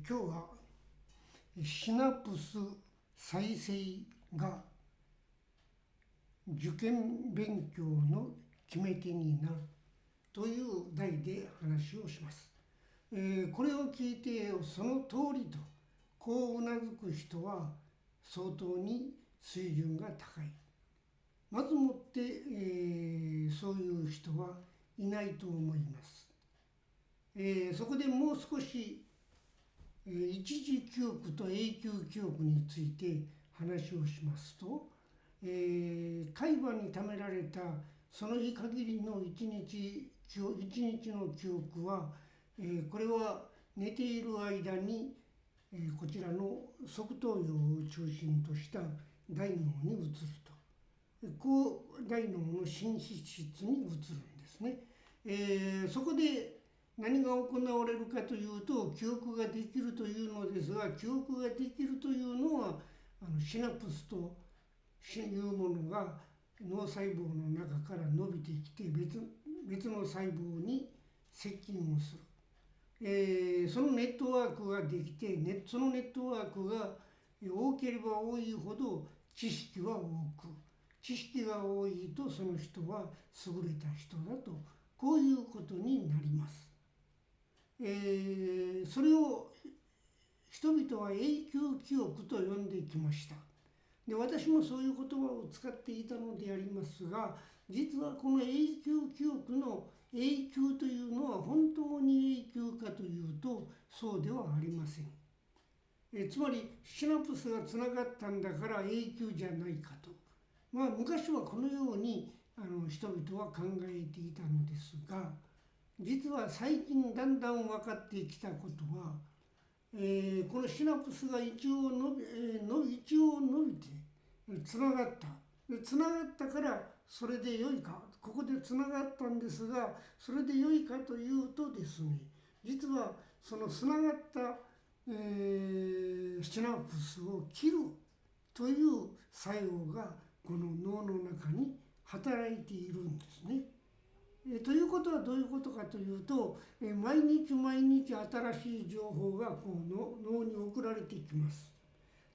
今日はシナプス再生が受験勉強の決め手になるという題で話をします。これを聞いてその通りとこううなずく人は相当に水準が高い。まずもって、そういう人はいないと思います。そこでもう少し一時記憶と永久記憶について話をしますと、海馬に貯められたその日限りの一日の記憶は、これは寝ている間に、こちらの側頭葉を中心とした大脳に移ると。こう大脳の心皮質に移るんですね。そこで何が行われるかというと、記憶ができるというのですが、記憶ができるというのはシナプスというものが脳細胞の中から伸びてきて別の細胞に接近をする。そのネットワークができて、そのネットワークが多ければ多いほど知識は多く、知識が多いとその人は優れた人だと、こういうことになります。それを人々は永久記憶と呼んできました。で、私もそういう言葉を使っていたのでありますが、実はこの永久記憶の永久というのは本当に永久かというとそうではありません。つまりシナプスがつながったんだから永久じゃないかと、昔はこのように人々は考えていたのですが、実は最近だんだん分かってきたことは、このシナプスが一応伸びてつながった。つながったからそれで良いか、ここでつながったんですが、それで良いかというとですね、実はそのつながった、シナプスを切るという作用がこの脳の中に働いているんですね。ということはどういうことかというと、毎日新しい情報がこう脳に送られてきます。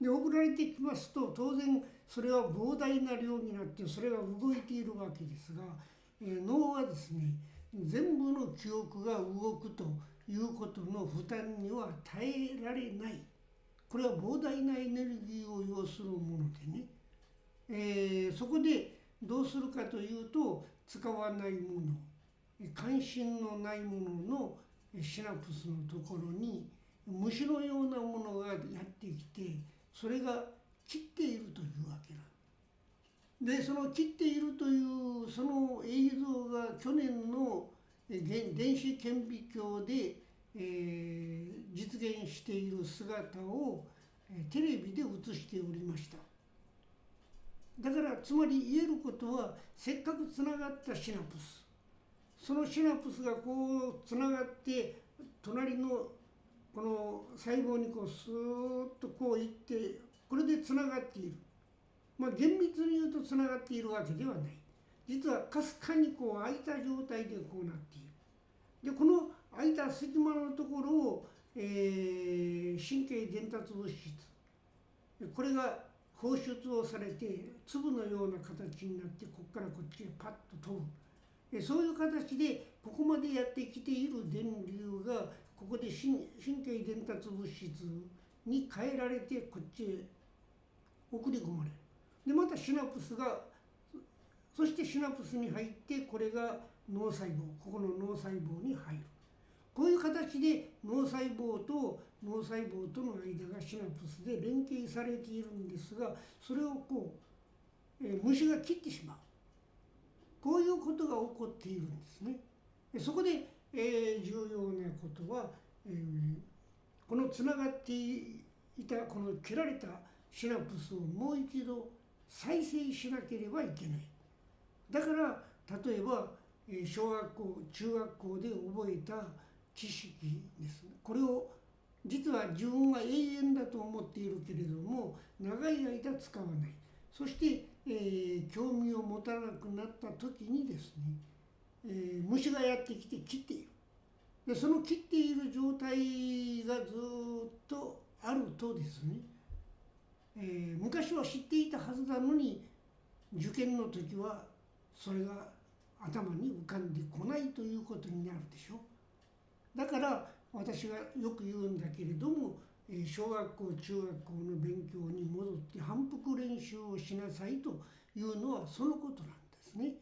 で、送られてきますと当然それは膨大な量になってそれが動いているわけですが、脳はですね、全部の記憶が動くということの負担には耐えられない。これは膨大なエネルギーを要するものでね、そこでどうするかというと、使わないもの、関心のないもののシナプスのところに虫のようなものがやってきて、それが切っているというわけなんで、その切っているというその映像が去年の電子顕微鏡で、実現している姿をテレビで映しておりました。だからつまり言えることは、せっかくつながったシナプス、そのシナプスがこうつながって隣のこの細胞にこうスーッとこういって、これでつながっている。厳密に言うとつながっているわけではない。実はかすかにこう空いた状態でこうなっている。で、この空いた隙間のところを、神経伝達物質、これが放出をされて粒のような形になって、ここからこっちへパッと飛ぶ。そういう形でここまでやってきている電流がここで神経伝達物質に変えられてこっちへ送り込まれる。で、またシナプスが、そしてシナプスに入って、これが脳細胞、ここの脳細胞に入る。こういう形で脳細胞との間がシナプスで連携されているんですが、それをこう、虫が切ってしまう。こういうことが起こっているんですね。そこで、重要なことは、このつながっていたこの切られたシナプスをもう一度再生しなければいけない。だから例えば小学校中学校で覚えた知識です。これを実は自分は永遠だと思っているけれども、長い間使わない。そして、興味を持たなくなった時にですね、虫がやってきて切っている。でその切っている状態がずっとあるとですね、昔は知っていたはずなのに受験の時はそれが頭に浮かんでこないということになるでしょ。だから私がよく言うんだけれども、小学校中学校の勉強に戻って反復練習をしなさいというのはそのことなんですね。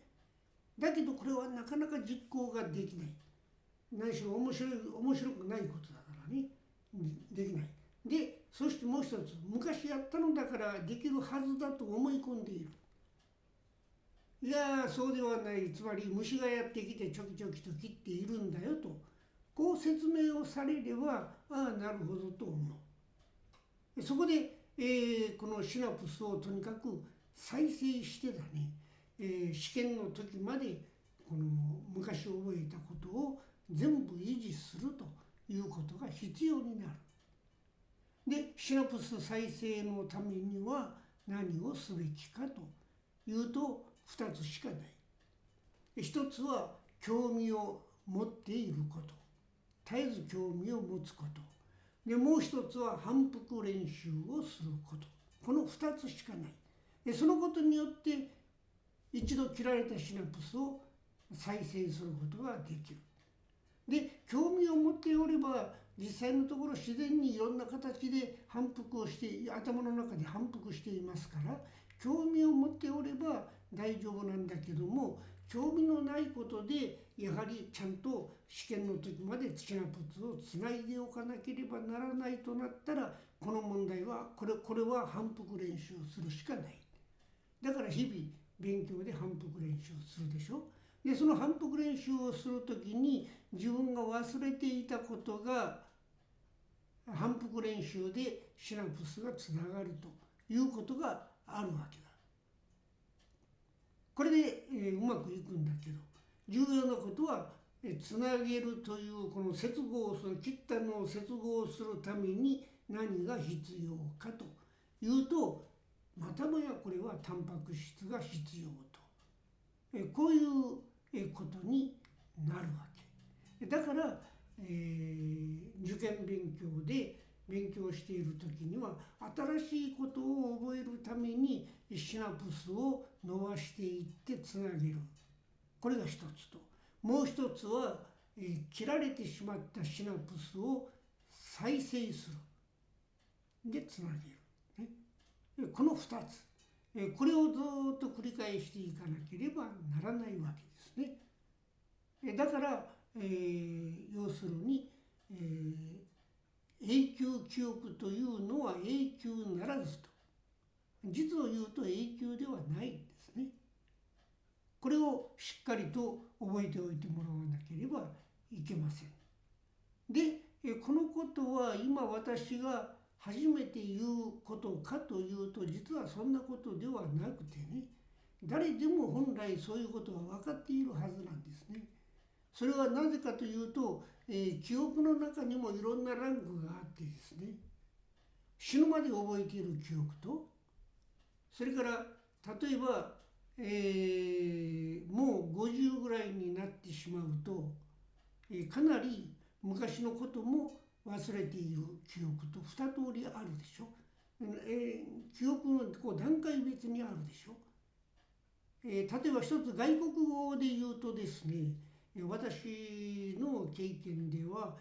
だけどこれはなかなか実行ができない。何しろ面白くないことだからね、できない。でそしてもう一つ、昔やったのだからできるはずだと思い込んでいる。いやそうではない、つまり虫がやってきてちょきちょきと切っているんだよと、こう説明をされれば、ああなるほどと思う。そこで、このシナプスをとにかく再生してだね、試験の時までこの昔覚えたことを全部維持するということが必要になる。でシナプス再生のためには何をすべきかというと2つしかない。1つは興味を持っていること、絶えず興味を持つこと。でもう一つは反復練習をすること。この2つしかない。でそのことによって一度切られたシナプスを再生することができる。で興味を持っておれば実際のところ自然にいろんな形で反復をして、頭の中で反復していますから、興味を持っておれば大丈夫なんだけども、興味のないことでやはりちゃんと試験の時までシナプスをつないでおかなければならないとなったら、この問題はこれは反復練習するしかない。だから日々勉強で反復練習するでしょ。でその反復練習をする時に自分が忘れていたことが反復練習でシナプスがつながるということがあるわけだ。これで、うまくいくんだけど、重要なことはつなげるというこの接合をする、切ったのを接合するために何が必要かというと、またもやこれはタンパク質が必要と、こういうことになるわけだから、受験勉強で勉強している時には新しいことを覚えるためにシナプスを伸ばしていってつなげる。これが一つと、もう一つは、切られてしまったシナプスを再生する。でつなげる、ね、この2つ、これをずっと繰り返していかなければならないわけですね。だから、要するに、永久記憶というのは永久ならずと、実を言うと永久ではないんですね。これをしっかりと覚えておいてもらわなければいけません。でこのことは今私が初めて言うことかというと、実はそんなことではなくてね、誰でも本来そういうことは分かっているはずなんですね。それはなぜかというと、記憶の中にもいろんなランクがあってですね、死ぬまで覚えている記憶と、それから例えば、もう50ぐらいになってしまうと、かなり昔のことも忘れている記憶と2通りあるでしょ。記憶のこう段階別にあるでしょ。例えば一つ外国語で言うとですね、私の経験では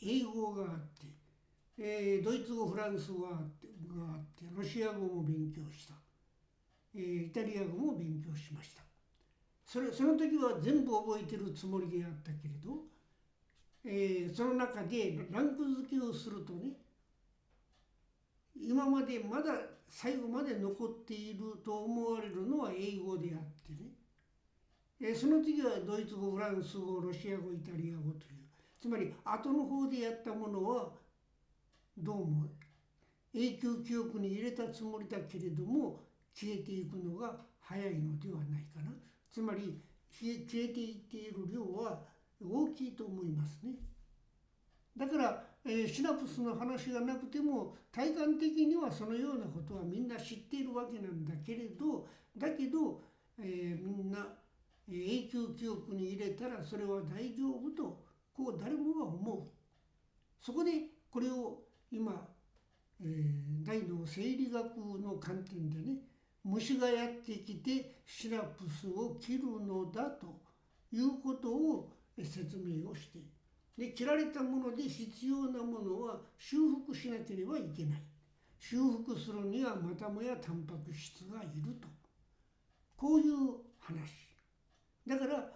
英語があって、ドイツ語フランス語があってロシア語も勉強した、イタリア語も勉強しました。その時は全部覚えてるつもりであったけれど、その中でランク付けをするとね、今までまだ最後まで残っていると思われるのは英語であってね、その次はドイツ語、フランス語、ロシア語、イタリア語という、つまり後の方でやったものはどうも永久記憶に入れたつもりだけれども消えていくのが早いのではないかな。つまり消えていっている量は大きいと思いますね。だから、シナプスの話がなくても体感的にはそのようなことはみんな知っているわけなんだけれど、みんな永久記憶に入れたらそれは大丈夫とこう誰もが思う。そこでこれを今、大脳生理学の観点でね、虫がやってきてシナプスを切るのだということを説明をして、で切られたもので必要なものは修復しなければいけない。修復するにはまたもやタンパク質がいると、こういう話だから、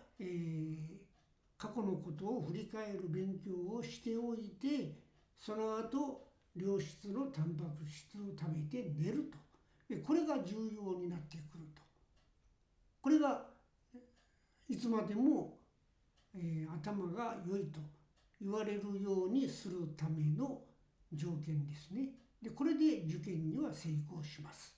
過去のことを振り返る勉強をしておいて、その後良質のタンパク質を食べて寝ると、これが重要になってくると。これがいつまでも、頭が良いと言われるようにするための条件ですね。でこれで受験には成功します。